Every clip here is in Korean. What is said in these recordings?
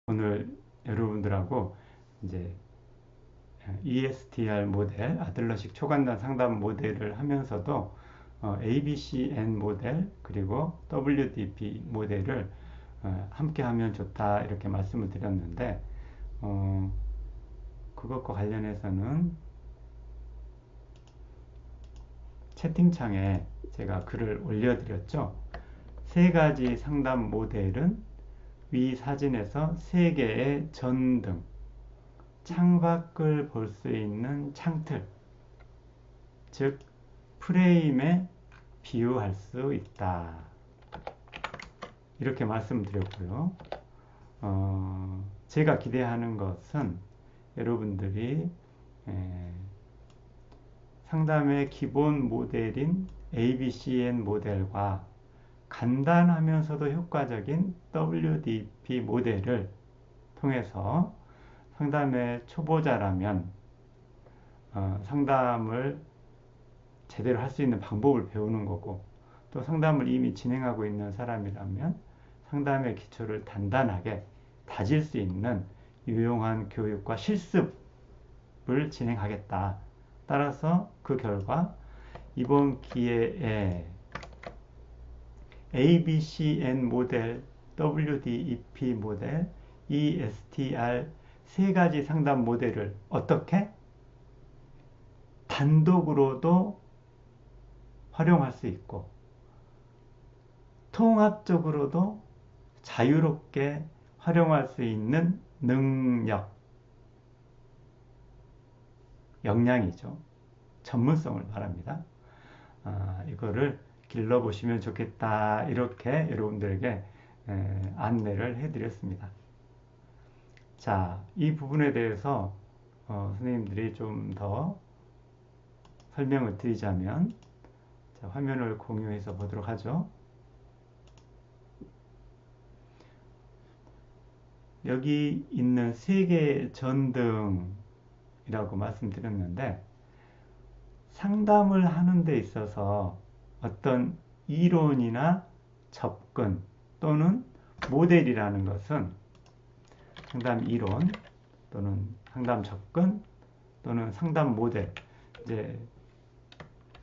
오늘 여러분들하고 이제 ESTR 모델, 아들러식 초간단 상담 모델을 하면서도 ABCN 모델 그리고 WDP 모델을 함께 하면 좋다 이렇게 말씀을 드렸는데 그것과 관련해서는 채팅창에 제가 글을 올려드렸죠. 세 가지 상담 모델은 위 사진에서 세 개의 전등, 창밖을 볼 수 있는 창틀, 즉 프레임에 비유할 수 있다. 이렇게 말씀드렸고요. 제가 기대하는 것은 여러분들이 상담의 기본 모델인 ABCN 모델과 간단하면서도 효과적인 WDP 모델을 통해서 상담의 초보자라면 상담을 제대로 할 수 있는 방법을 배우는 거고, 또 상담을 이미 진행하고 있는 사람이라면 상담의 기초를 단단하게 다질 수 있는 유용한 교육과 실습을 진행하겠다. 따라서 그 결과 이번 기회에 ABCN 모델, WDEP 모델, ESTR 세 가지 상담 모델을 어떻게 단독으로도 활용할 수 있고 통합적으로도 자유롭게 활용할 수 있는 능력, 역량이죠. 전문성을 말합니다. 이거를 길러보시면 좋겠다. 이렇게 여러분들에게 안내를 해드렸습니다. 자, 이 부분에 대해서 선생님들이 좀 더 설명을 드리자면, 자, 화면을 공유해서 보도록 하죠. 여기 있는 세 개의 전등이라고 말씀드렸는데, 상담을 하는 데 있어서 어떤 이론이나 접근 또는 모델이라는 것은 상담 이론 또는 상담 접근 또는 상담 모델, 이제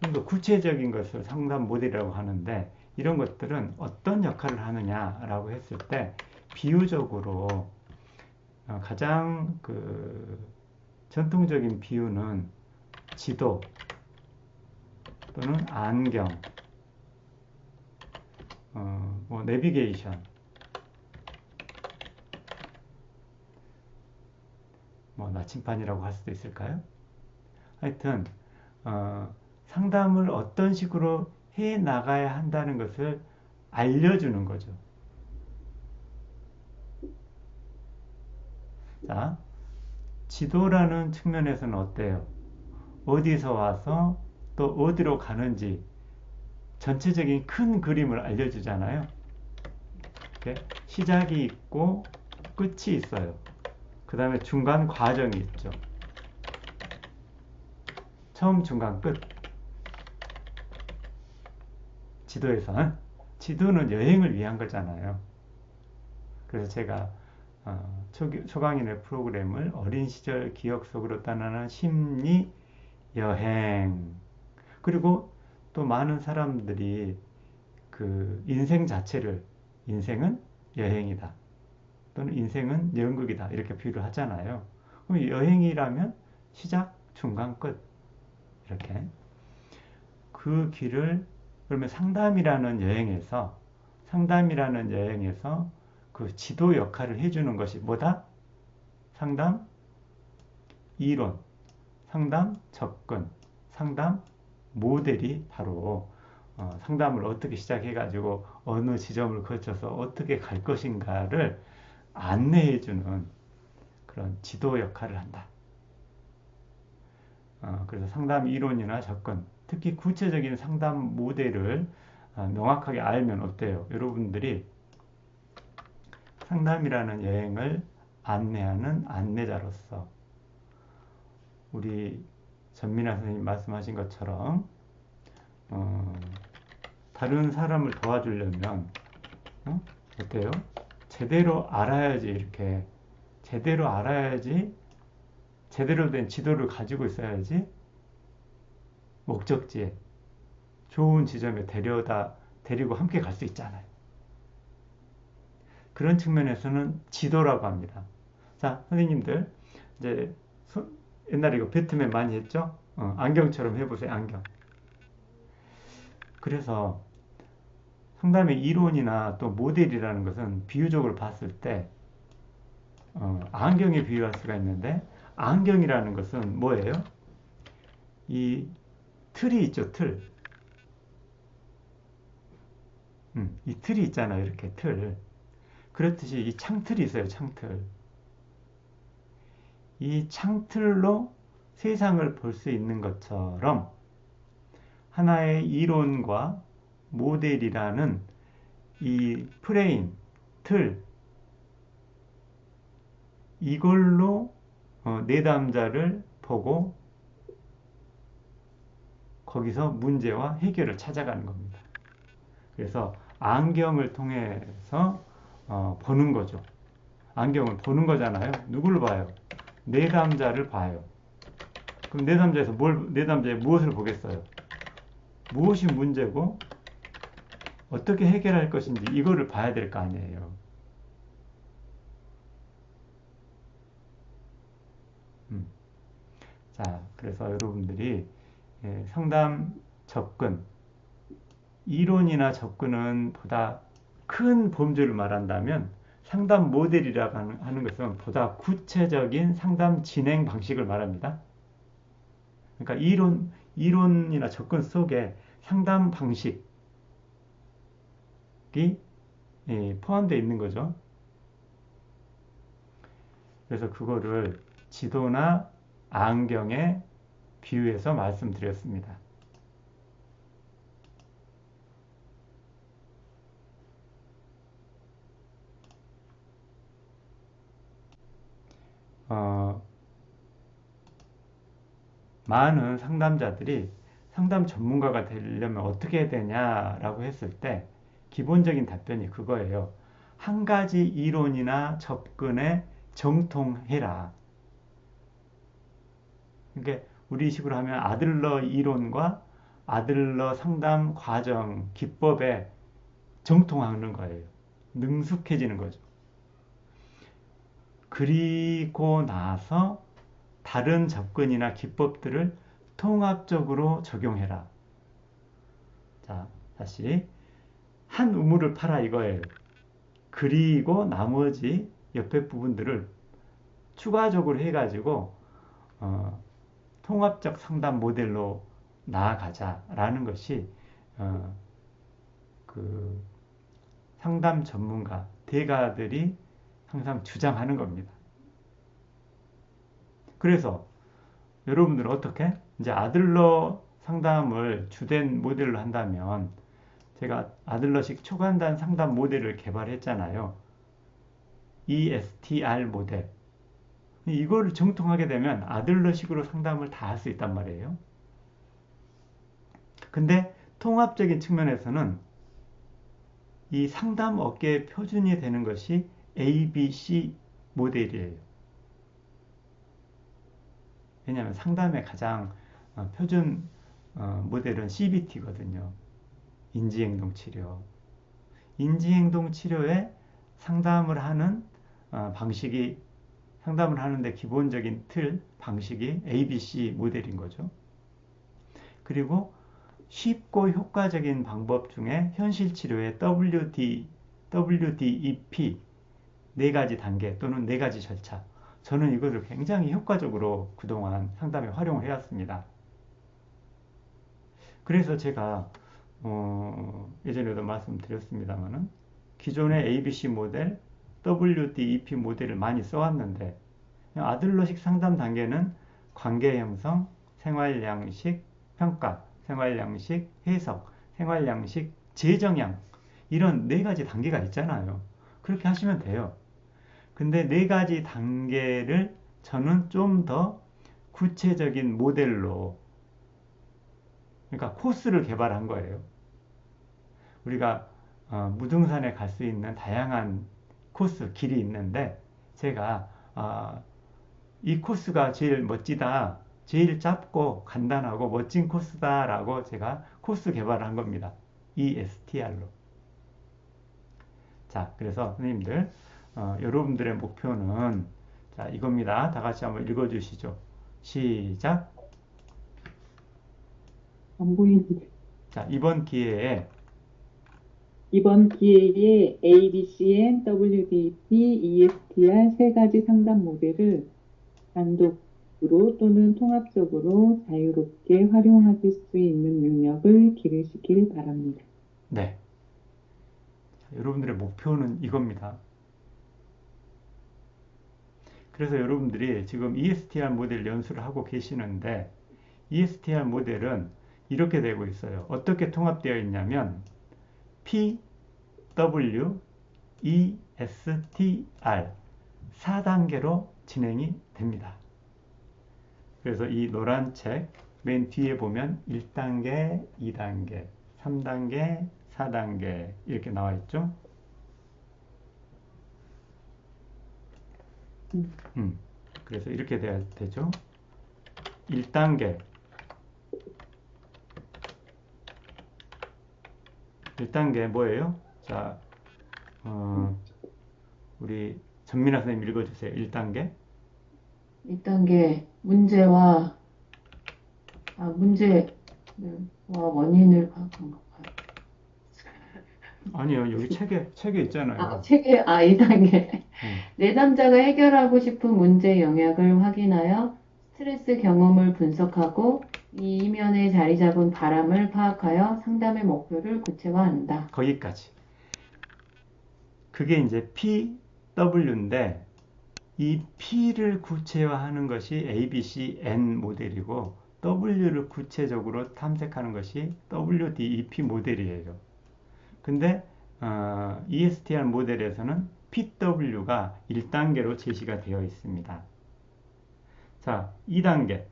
좀 더 구체적인 것을 상담 모델이라고 하는데, 이런 것들은 어떤 역할을 하느냐라고 했을 때 비유적으로 가장 전통적인 비유는 지도 또는 안경, 뭐 내비게이션, 뭐 나침판이라고 할 수도 있을까요? 하여튼 상담을 어떤 식으로 해 나가야 한다는 것을 알려주는 거죠. 자, 지도라는 측면에서는 어때요? 어디서 와서 또 어디로 가는지 전체적인 큰 그림을 알려주잖아요. 이렇게 시작이 있고 끝이 있어요. 그 다음에 중간 과정이 있죠. 처음, 중간, 끝. 지도에서는 지도는 여행을 위한 거잖아요. 그래서 제가 초강인의 프로그램을 어린 시절 기억 속으로 떠나는 심리 여행, 그리고 또 많은 사람들이 그 인생 자체를 인생은 여행이다 또는 인생은 연극이다 이렇게 비유를 하잖아요. 그럼 여행이라면 시작, 중간, 끝 이렇게 그 길을, 그러면 상담이라는 여행에서 그 지도 역할을 해주는 것이 뭐다? 상담 이론, 상담 접근, 상담 모델이 바로 상담을 어떻게 시작해가지고 어느 지점을 거쳐서 어떻게 갈 것인가를 안내해주는 그런 지도 역할을 한다. 그래서 상담 이론이나 접근, 특히 구체적인 상담 모델을 명확하게 알면 어때요? 여러분들이 상담이라는 여행을 안내하는 안내자로서 우리 전민아 선생님 말씀하신 것처럼 다른 사람을 도와주려면 어때요? 제대로 알아야지 이렇게 제대로 알아야지, 제대로 된 지도를 가지고 있어야지 목적지에 좋은 지점에 데리고 함께 갈 수 있잖아요. 그런 측면에서는 지도라고 합니다. 자, 선생님들, 이제 옛날에 이거 배트맨 많이 했죠? 안경처럼 해보세요, 안경. 그래서 상담의 이론이나 또 모델이라는 것은 비유적으로 봤을 때 안경에 비유할 수가 있는데, 안경이라는 것은 뭐예요? 이 틀이 있죠, 틀. 이 틀이 있잖아요, 이렇게 틀. 그렇듯이 이 창틀이 있어요, 창틀. 이 창틀로 세상을 볼 수 있는 것처럼 하나의 이론과 모델이라는 이 프레임, 틀, 이걸로 내담자를 보고 거기서 문제와 해결을 찾아가는 겁니다. 그래서 안경을 통해서 보는 거죠. 안경을 보는 거잖아요. 누구를 봐요? 내담자를 봐요. 그럼 내담자에 무엇을 보겠어요? 무엇이 문제고 어떻게 해결할 것인지 이거를 봐야 될 거 아니에요. 자, 그래서 여러분들이 상담 접근, 이론이나 접근은 보다 큰 범주를 말한다면 상담 모델이라고 하는 것은 보다 구체적인 상담 진행 방식을 말합니다. 그러니까 이론이나 접근 속에 상담 방식이 포함되어 있는 거죠. 그래서 그거를 지도나 안경에 비유해서 말씀드렸습니다. 많은 상담자들이 상담 전문가가 되려면 어떻게 해야 되냐라고 했을 때 기본적인 답변이 그거예요. 한 가지 이론이나 접근에 정통해라. 그러니까 우리식으로 하면 아들러 이론과 아들러 상담 과정, 기법에 정통하는 거예요. 능숙해지는 거죠. 그리고 나서 다른 접근이나 기법들을 통합적으로 적용해라. 자, 다시 한 우물을 파라 이거예요. 그리고 나머지 옆에 부분들을 추가적으로 해가지고 통합적 상담 모델로 나아가자라는 것이 그 상담 전문가, 대가들이 항상 주장하는 겁니다. 그래서 여러분들은 어떻게? 이제 아들러 상담을 주된 모델로 한다면 제가 아들러식 초간단 상담 모델을 개발했잖아요. ESTR 모델. 이거를 정통하게 되면 아들러식으로 상담을 다 할 수 있단 말이에요. 근데 통합적인 측면에서는 이 상담 업계의 표준이 되는 것이 ABC 모델이에요. 왜냐하면 상담의 가장 표준 모델은 CBT거든요. 인지행동치료. 인지행동치료에 상담을 하는 방식이, 상담을 하는데 기본적인 틀, 방식이 ABC 모델인 거죠. 그리고 쉽고 효과적인 방법 중에 현실치료의 WDEP 네 가지 단계 또는 네 가지 절차. 저는 이것을 굉장히 효과적으로 그동안 상담에 활용을 해왔습니다. 그래서 제가 예전에도 말씀드렸습니다만은 기존의 ABC 모델, WDEP 모델을 많이 써왔는데 아들러식 상담 단계는 관계 형성, 생활 양식, 평가, 생활 양식, 해석, 생활 양식, 재정향 이런 네 가지 단계가 있잖아요. 그렇게 하시면 돼요. 근데 네 가지 단계를 저는 좀 더 구체적인 모델로, 그러니까 코스를 개발한 거예요. 우리가 무등산에 갈 수 있는 다양한 코스, 길이 있는데 제가 아, 이 코스가 제일 멋지다, 제일 짧고 간단하고 멋진 코스다라고 제가 코스 개발을 한 겁니다. ESTR로. 자, 그래서 선생님들, 여러분들의 목표는 자, 이겁니다. 다 같이 한번 읽어주시죠. 시작. 안 보이는데. 자, 이번 기회에 이번 기회에 ABCN, WDP, ESTR 세 가지 상담 모델을 단독으로 또는 통합적으로 자유롭게 활용하실 수 있는 능력을 기르시길 바랍니다. 네, 자, 여러분들의 목표는 이겁니다. 그래서 여러분들이 지금 ESTR 모델 연수를 하고 계시는데 ESTR 모델은 이렇게 되고 있어요. 어떻게 통합되어 있냐면 P, W, E, S, T, R 4단계로 진행이 됩니다. 그래서 이 노란 책 맨 뒤에 보면 1단계, 2단계, 3단계, 4단계 이렇게 나와 있죠. 그래서 이렇게 돼야 되죠. 1단계 1단계 뭐예요? 자, 우리 전민아 선생님 읽어주세요. 1단계 1단계 문제와 문제와 원인을 파악한 것 같아요. 아니요, 여기 책에 있잖아요. 책의 2단계 내담자가 해결하고 싶은 문제의 영역을 확인하여 스트레스 경험을 분석하고 이 이면에 자리 잡은 바람을 파악하여 상담의 목표를 구체화한다. 거기까지. 그게 이제 PW인데 이 P를 구체화하는 것이 ABCN 모델이고 W를 구체적으로 탐색하는 것이 WDEP 모델이에요. 근데 ESTR 모델에서는 PW가 1단계로 제시가 되어 있습니다. 자, 2단계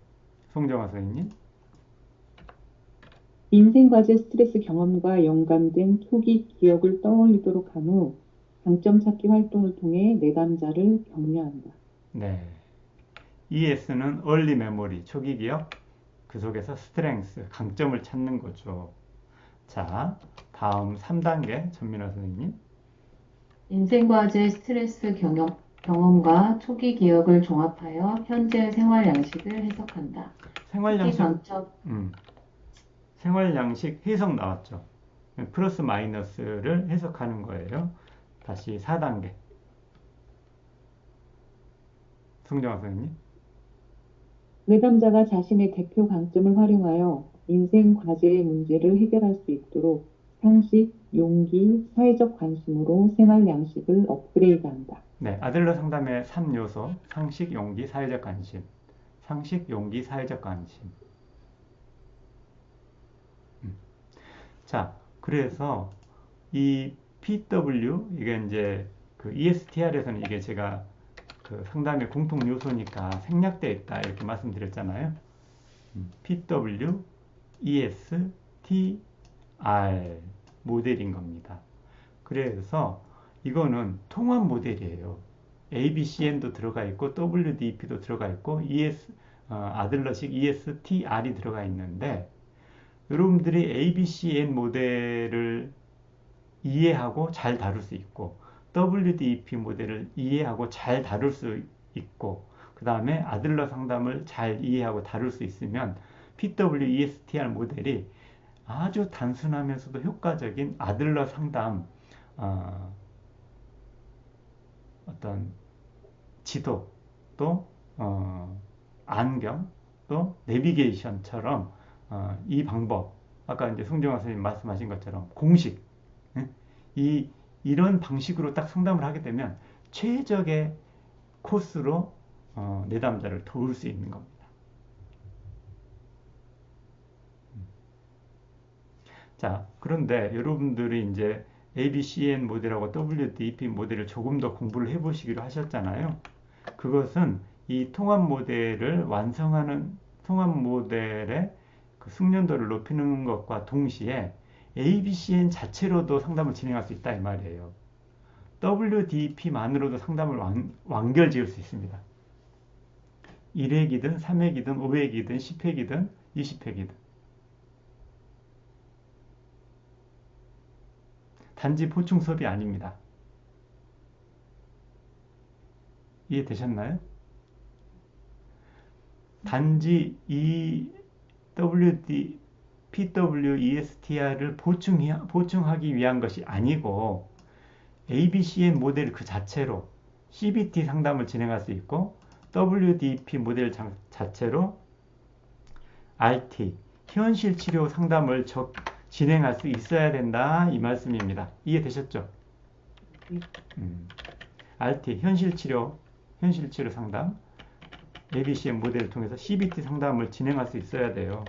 송정아 선생님. 인생과제 스트레스 경험과 연관된 초기 기억을 떠올리도록 한 후 강점 찾기 활동을 통해 내담자를 격려한다. 네. ES는 Early Memory, 초기 기억, 그 속에서 스트렝스, 강점을 찾는 거죠. 자, 다음 3단계 전민아 선생님. 인생과제 스트레스 경험과 초기 기억을 종합하여 현재의 생활 양식을 해석한다. 생활 양식 해석 나왔죠. 플러스 마이너스를 해석하는 거예요. 다시 4단계. 송정아 선생님. 내담자가 자신의 대표 강점을 활용하여 인생 과제의 문제를 해결할 수 있도록 상식, 용기, 사회적 관심으로 생활 양식을 업그레이드한다. 네, 아들러 상담의 3요소, 상식, 용기, 사회적 관심. 상식, 용기, 사회적 관심. 자, 그래서 이 PW, 이게 이제 그 ESTR에서는 이게 제가 그 상담의 공통 요소니까 생략되어 있다 이렇게 말씀드렸잖아요. PW, ES, TR 모델인 겁니다. 그래서 이거는 통합 모델이에요. ABCN도 들어가 있고 WDP도 들어가 있고 아들러식 ESTR이 들어가 있는데 여러분들이 ABCN 모델을 이해하고 잘 다룰 수 있고 WDEP 모델을 이해하고 잘 다룰 수 있고 그 다음에 아들러 상담을 잘 이해하고 다룰 수 있으면 PWESTR 모델이 아주 단순하면서도 효과적인 아들러 상담 어떤 지도 또 안경 또 내비게이션처럼 이 방법 아까 이제 송정아 선생님 말씀하신 것처럼 공식 이런 방식으로 딱 상담을 하게 되면 최적의 코스로 내담자를 도울 수 있는 겁니다. 자, 그런데 여러분들이 이제 ABCN 모델하고 WDEP 모델을 조금 더 공부를 해보시기로 하셨잖아요. 그것은 이 통합 모델을 완성하는 통합 모델의 그 숙련도를 높이는 것과 동시에 ABCN 자체로도 상담을 진행할 수 있다 이 말이에요. WDP만으로도 상담을 완결 지을 수 있습니다. 1회기든 3회기든 5회기든 10회기든 20회기든. 단지 보충 수업이 아닙니다. 이해되셨나요? 단지 이 PWESTR을 보충하기 위한 것이 아니고 ABCM 모델 그 자체로 CBT 상담을 진행할 수 있고 WDP 모델 자체로 RT, 현실 치료 상담을 진행할 수 있어야 된다 이 말씀입니다. 이해되셨죠? RT, 현실 치료 상담 ABCM 모델을 통해서 CBT 상담을 진행할 수 있어야 돼요.